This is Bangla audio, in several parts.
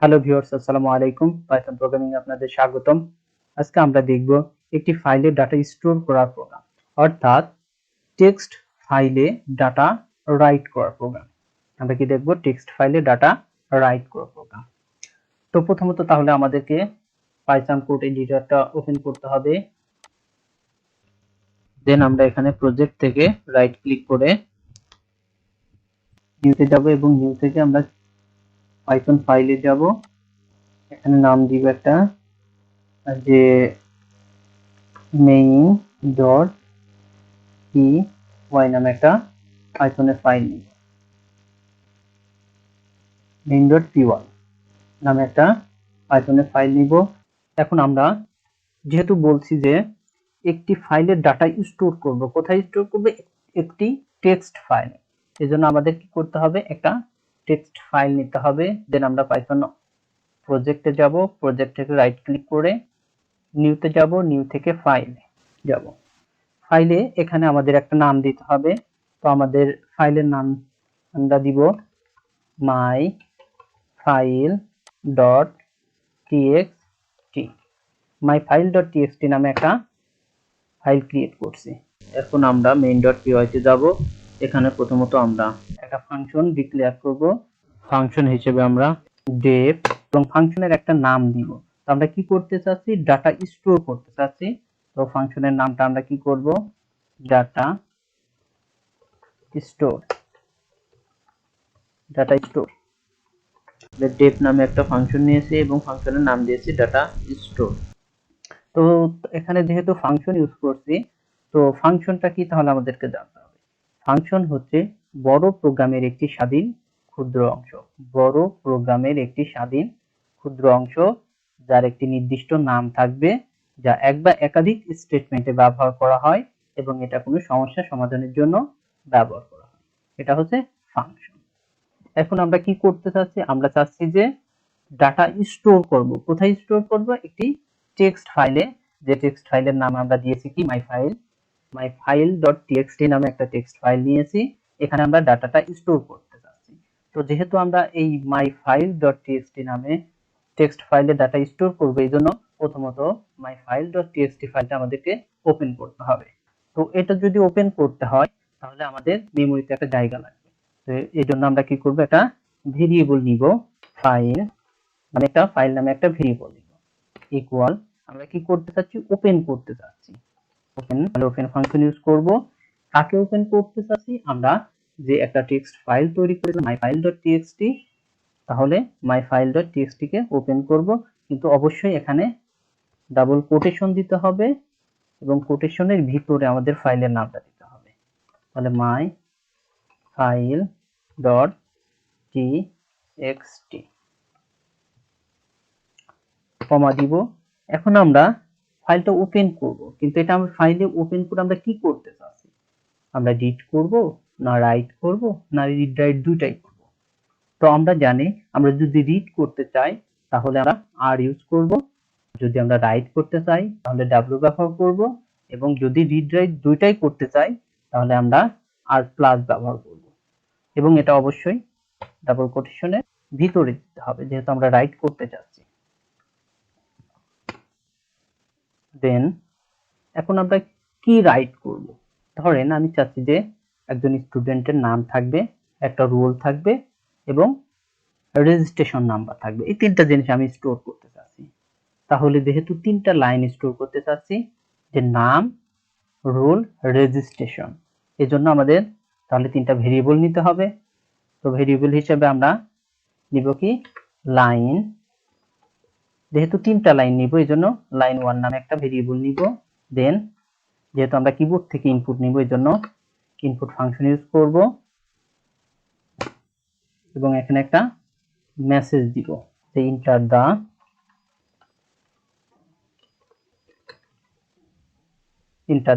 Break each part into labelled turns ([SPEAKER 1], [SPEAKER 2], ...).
[SPEAKER 1] হ্যালো ভিউয়ার্স, আসসালামু আলাইকুম। পাইথন প্রোগ্রামিং এ আপনাদের স্বাগতম। আজকে আমরা দেখব একটি ফাইলে ডাটা স্টোর করার প্রোগ্রাম, অর্থাৎ টেক্সট ফাইলে ডাটা রাইট করার প্রোগ্রাম। আমরা কি দেখব? টেক্সট ফাইলে ডাটা রাইট করার প্রোগ্রাম। তো প্রথমত তাহলে আমাদেরকে পাইথন কোড এডিটরটা ওপেন করতে হবে। দেন আমরা এখানে প্রজেক্ট থেকে রাইট ক্লিক করে নিউতে যাব এবং নিউ থেকে আমরা পাইথন ফাইলে যাব। এখানে নাম দিব একটা, যে মেইন ডট পি ওয়াই নামে একটা পাইথনের ফাইল নিব। মেইন ডট পি ওয়াই নামে একটা পাইথনের ফাইল নিব। এখন আমরা যেহেতু বলছি যে একটি ফাইলের ডাটা স্টোর করব, কোথায় স্টোর করব? একটি টেক্সট ফাইল। এজন্য আমাদের কি করতে হবে? একটা টেক্সট ফাইল নিতে হবে। দেন আমরা পাইথন প্রজেক্টে যাব, প্রজেক্ট থেকে রাইট ক্লিক করে নিউতে যাব, নিউ থেকে ফাইলে যাব। ফাইলে এখানে আমাদের একটা নাম দিতে হবে। তো আমাদের ফাইলের নাম আমরা দিব মাই ফাইল ডট টিএক্সটি। মাই ফাইল ডট টিএক্সটি নামে একটা ফাইল ক্রিয়েট করছি। এখন আমরা মেইন ডট পিওয়াইতে যাব। এখানে প্রথমত আমরা একটা ফাংশন ডিক্লেয়ার করব। ফাংশন হিসেবে আমরা ডেপ এবং ফাংশনের একটা নাম দিব। তো আমরা কি করতে চাচ্ছি? ডাটা স্টোর করতে চাচ্ছি। তো ফাংশনের নামটা আমরা কি করব? Data store. ডাটা স্টোর ডেপ নামে একটা ফাংশন নিয়েছি এবং ফাংশনের নাম দিয়েছি ডাটা স্টোর। তো এখানে যেহেতু ফাংশন ইউজ করছি, তো ফাংশনটা কি তাহলে আমাদেরকে জানতে হবে। ফাংশন হচ্ছে বড় প্রোগ্রামের একটি স্বাধীন ক্ষুদ্র অংশ। বড় প্রোগ্রামের একটি স্বাধীন ক্ষুদ্র অংশ যার একটি নির্দিষ্ট নাম থাকবে, যা এক বা একাধিক স্টেটমেন্টে ব্যবহার করা হয় এবং এটা কোনো সমস্যা সমাধানের জন্য ব্যবহার করা হয়। এটা হচ্ছে ফাংশন। এখন আমরা কি করতে চাচ্ছি? আমরা চাচ্ছি যে ডাটা স্টোর করব। কোথায় স্টোর করব? একটি টেক্সট ফাইলে। যে টেক্সট ফাইলের নাম আমরা দিয়েছি কি? মাই ফাইল ডট টিএক্সটি নামে একটা টেক্সট ফাইল নিয়েছি। এখানে আমরা ডাটাটা স্টোর করতে চাচ্ছি। তো যেহেতু আমরা এই মাই ফাইল ডট টিএক্সটি নামে টেক্সট ফাইলে ডাটা স্টোর করব, এই জন্য প্রথমত মাই ফাইল ডট টিএক্সটি ফাইলটা আমাদেরকে ওপেন করতে হবে। তো এটা যদি ওপেন করতে হয় তাহলে আমাদের মেমোরিতে একটা জায়গা লাগবে। তো এই জন্য আমরা কি করব? একটা ভেরিয়েবল নিব। ফাইল মানে একটা ফাইল নামে একটা ভেরিয়েবল নিব, ইকুয়াল আমরা কি করতে চাচ্ছি? ওপেন করতে চাচ্ছি। ওপেন ফাংশন ইউজ করব। কাকে ওপেন করতে চাচ্ছি? আমরা যে একটা টেক্সট ফাইল তৈরি করেছিলাম মাই ফাইল ডট টিএক্সটি, তাহলে মাই ফাইল ডট টিএক্সটি কে ওপেন করব। কিন্তু অবশ্যই এখানে ডাবল কোটেশন দিতে হবে এবং কোটেশনের ভিতরে আমাদের ফাইলের নামটা দিতে হবে। তাহলে মাই ফাইল ডট টিএক্সটি কমা দিব। এখন আমরা ফাইলটা ওপেন করব, কিন্তু এটা আমরা ফাইলে ওপেন করে আমরা কি করতে চাচ্ছি? আমরা রিড করব, না রাইট করব, না রিড রাইট দুইটাই করব? তো আমরা জানি আমরা যদি রিড করতে চাই তাহলে আমরা আর ইউজ করব, যদি আমরা রাইট করতে চাই তাহলে ডাব্লিউ ব্যবহার করব, এবং যদি রিড রাইট দুইটাই করতে চাই তাহলে আমরা আর প্লাস ব্যবহার করব। এবং এটা অবশ্যই ডাবল কোটেশনের ভিতরে দিতে হবে যেহেতু আমরা রাইট করতে চাচ্ছি। দেন এখন আমরা কি রাইট করব? ধরেন আমি চাচ্ছি যে একজন স্টুডেন্টের নাম থাকবে, একটা রোল থাকবে এবং রেজিস্ট্রেশন নাম্বার থাকবে। এই তিনটা জিনিস আমি স্টোর করতে চাচ্ছি। তাহলে যেহেতু তিনটা লাইন স্টোর করতে চাচ্ছি, যে নাম, রোল, রেজিস্ট্রেশন, এজন্য আমাদের তাহলে তিনটা ভেরিয়েবল নিতে হবে। তো ভেরিয়েবল হিসেবে আমরা নিব কি? লাইন। যেহেতু তিনটা লাইন নিব এই জন্য লাইন 1 নামে একটা ভেরিয়েবল নিব। দেন যেহেতু আমরা কিবোর্ড থেকে ইনপুট নিব এই জন্য ইনপুট ফাংশন ইউজ করব এবং এখানে একটা মেসেজ দিব যে ইন্টার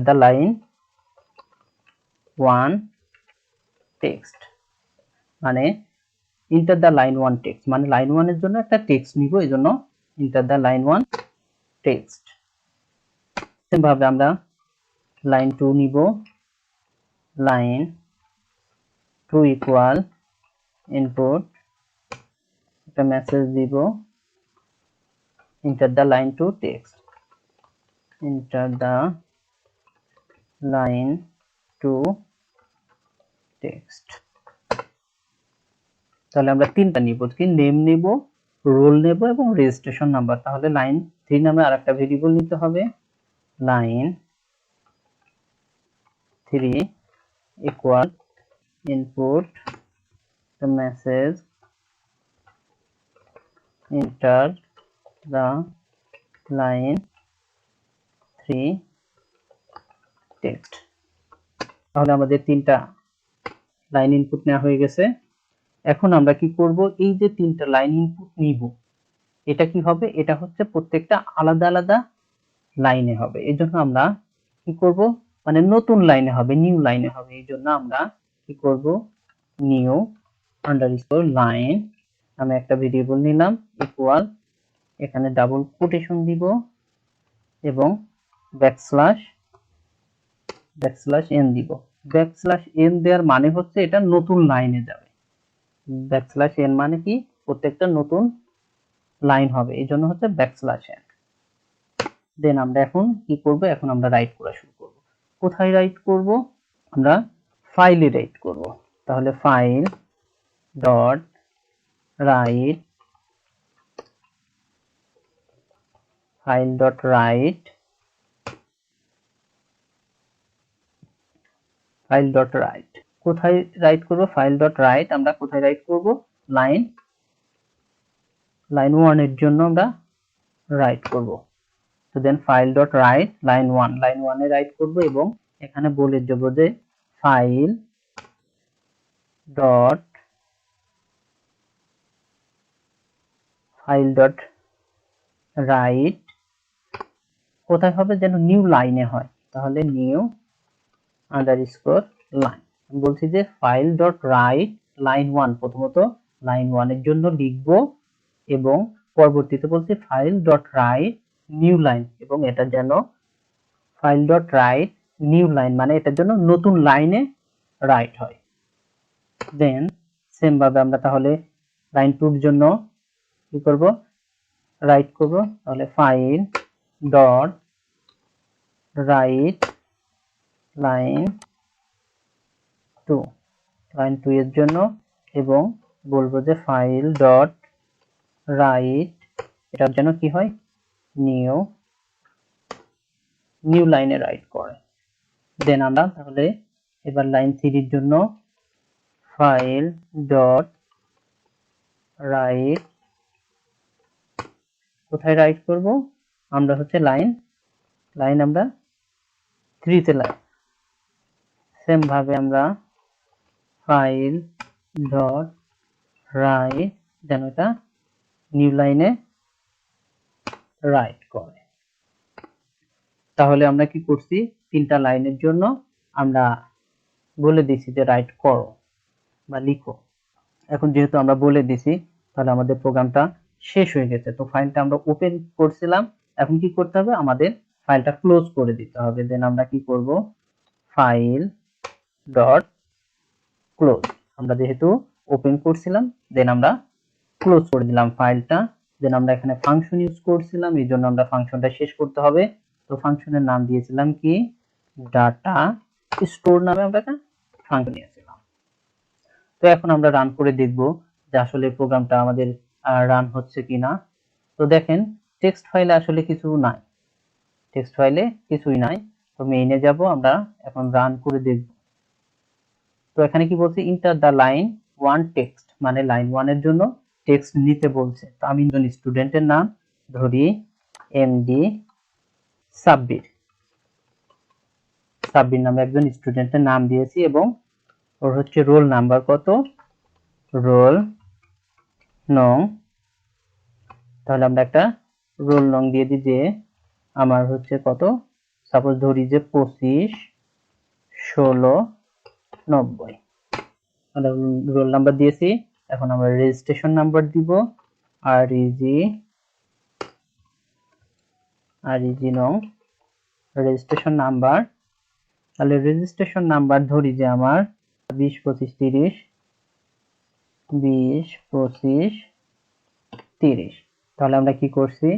[SPEAKER 1] দা লাইন 1 টেক্সট। মানে ইন্টার দা লাইন 1 টেক্সট মানে লাইন 1 এর জন্য একটা টেক্সট নিব, এই জন্য enter the line 1 text. Same ভাবে আমরা লাইন 2 নিব। লাইন 2 ইকুয়াল ইনপুট একটা মেসেজ দিব, enter the line to text, enter the line to text। তাহলে আমরা তিনটা নিব, কি নেম নিব, রোল নেব এবং রেজিস্ট্রেশন নাম্বার। তাহলে লাইন 3 নামে আরেকটা ভেরিয়েবল নিতে হবে, line 3 equal input the message, enter the line 3 text। তাহলে আমাদের তিনটা লাইন ইনপুট নেওয়া হয়ে গেছে। এখন আমরা কি করব, এই যে তিনটা লাইন ইনপুট নিব, এটা কি হবে, এটা হচ্ছে প্রত্যেকটা আলাদা আলাদা লাইনে হবে। এই জন্য আমরা কি করব, মানে নতুন লাইনে হবে, নিউ লাইনে হবে। এই জন্য আমরা কি করব, নিউ আন্ডারস্কোর লাইন আমি একটা ভেরিয়েবল নিলাম, ইকুয়াল, এখানে ডাবল কোটেশন দিব এবং ব্যাকস্ল্যাশ n দিব। ব্যাকস্ল্যাশ n দেওয়ার মানে হচ্ছে এটা নতুন লাইনে যাবে। ব্যাকস্ল্যাশ n মানে কি, প্রত্যেকটা নতুন লাইন হবে, এই জন্য হচ্ছে ব্যাকস্ল্যাশ n। দেন আমরা এখন কি করব, এখন আমরা রাইট করা শুরু করব। কোথায় রাইট করব, আমরা ফাইলে রাইট করব। তাহলে file dot right, file dot right, file dot right. কোথায় রাইট করব, ফাইল ডট রাইট আমরা কোথায় রাইট করব, লাইন 1 এর জন্য আমরা রাইট করব। তো then file dot write line 1 এ রাইট করব এবং এখানে বলে দেব যে ফাইল ডট রাইট কোথায় হবে, যেন নিউ লাইনে হয়। তাহলে নিউ আন্ডারস্কোর লাইন, আমি বলছি যে ফাইল ডট রাইট লাইন 1, প্রথমত লাইন 1 এর জন্য লিখব এবং পরবর্তীতে বলছি file dot write new line, এবং এটা যেন file dot write new line মানে এটার জন্য নতুন লাইনে রাইট হয়। দেন সেম ভাবে আমরা তাহলে লাইন 2 এর জন্য কি করব, রাইট করব। তাহলে file dot write line 2, line 2 এর জন্য, এবং বলবো যে ফাইল ডট রাইট এটার জন্য কি হয়, নিউ লাইনে রাইট করে। দেন আমরা তাহলে এবার লাইন 3 এর জন্য ফাইল ডট রাইট, কোথায় রাইট করব, আমরা হচ্ছে লাইন আমরা 3 তে লাইন। সেম ভাবে আমরা ফাইল ডট রাইট যেন এটা নিউ লাইনে রাইট করে। তাহলে আমরা কি করছি, তিনটা লাইনের জন্য আমরা বলে দিছি যে রাইট করো বা লিখো। এখন যেহেতু আমরা বলে দিছি, তাহলে আমাদের প্রোগ্রামটা শেষ হয়ে গেছে। তো ফাইলটা আমরা ওপেন করছিলাম, এখন কি করতে হবে, আমাদের ফাইলটা ক্লোজ করে দিতে হবে। দেন আমরা কি করব, ফাইল ডট ক্লোজ, আমরা যেহেতু ওপেন করছিলাম দেন আমরা ক্লোজ করে দিলাম ফাইলটা। দেন আমরা এখানে ফাংশন ইউজ করছিলাম, এই জন্য আমরা ফাংশনটা শেষ করতে হবে। তো ফাংশনের নাম দিয়েছিলাম কি, ডাটা স্টোর নামে আমরা একটা ফাংশন নিয়েছিলাম। তো এখন আমরা রান করে দেখব যে আসলে প্রোগ্রামটা আমাদের রান হচ্ছে কিনা। তো দেখেন টেক্সট ফাইলে আসলে কিছু নাই, টেক্সট ফাইলে কিছুই নাই। তো মেইনে যাব, আমরা এখন রান করে দেখব। তো এখানে কি বলছে, ইন্টার দা লাইন 1 টেক্সট, মানে লাইন 1 এর জন্য টেক্সট নিতে বলছে। তো আমি একজন স্টুডেন্টের নাম ধরি এমডি সাব্বির, সাব্বির নামে একজন স্টুডেন্টের নাম দিয়েছি এবং ওর হচ্ছে রোল নাম্বার কত, রোল নং। তাহলে আমরা একটা রোল নং দিয়ে দিই যে আমার হচ্ছে কত, সাপোজ ধরি যে 25 16 90, আমরা রোল নাম্বার দিয়েছি। এখন আমরা রেজিস্ট্রেশন নাম্বার দিব আরইজি নং রেজিস্ট্রেশন নাম্বার। তাহলে রেজিস্ট্রেশন নাম্বার ধরি যে আমার 20 25 30, 20 25 30। তাহলে আমরা কি করছি,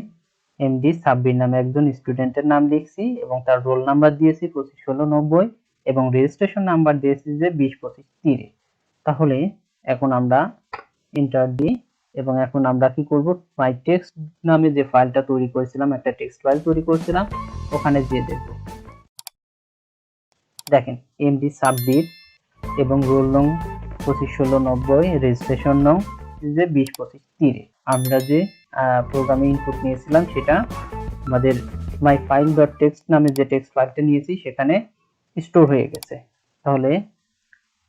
[SPEAKER 1] এমডি সাব্বির নামে একজন স্টুডেন্টের নাম লিখছি এবং তার রোল নাম্বার দিয়েছি 25 16 90 এবং রেজিস্ট্রেশন নাম্বার দিয়েছি যে 20 25 30। তাহলে এখন আমরা এন্টার দিই এবং এখন আমরা কি করব, মাই টেক্সট নামে যে ফাইলটা তৈরি করেছিলাম, একটা টেক্সট ফাইল তৈরি করেছিলাম, ওখানে দিয়ে দেব। দেখেন এমডি সাব্বির এবং রোল নং 25 16 90, রেজিস্ট্রেশন নং যে 20 25 30। আমরা যে প্রোগ্রামে ইনপুট নিয়েছিলাম সেটা আমাদের মাই ফাইল ডট টেক্সট নামে যে টেক্সট ফাইলটা নিয়েছি সেখানে স্টোর হয়ে গেছে। তাহলে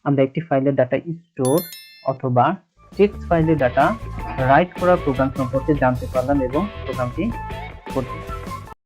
[SPEAKER 1] আমরা একটি ফাইলের ডাটা স্টোর অথবা টেক্সট ফাইলের ডাটা রাইট করার প্রোগ্রাম সম্পর্কে জানতে পারলাম এবং প্রোগ্রামটি করতে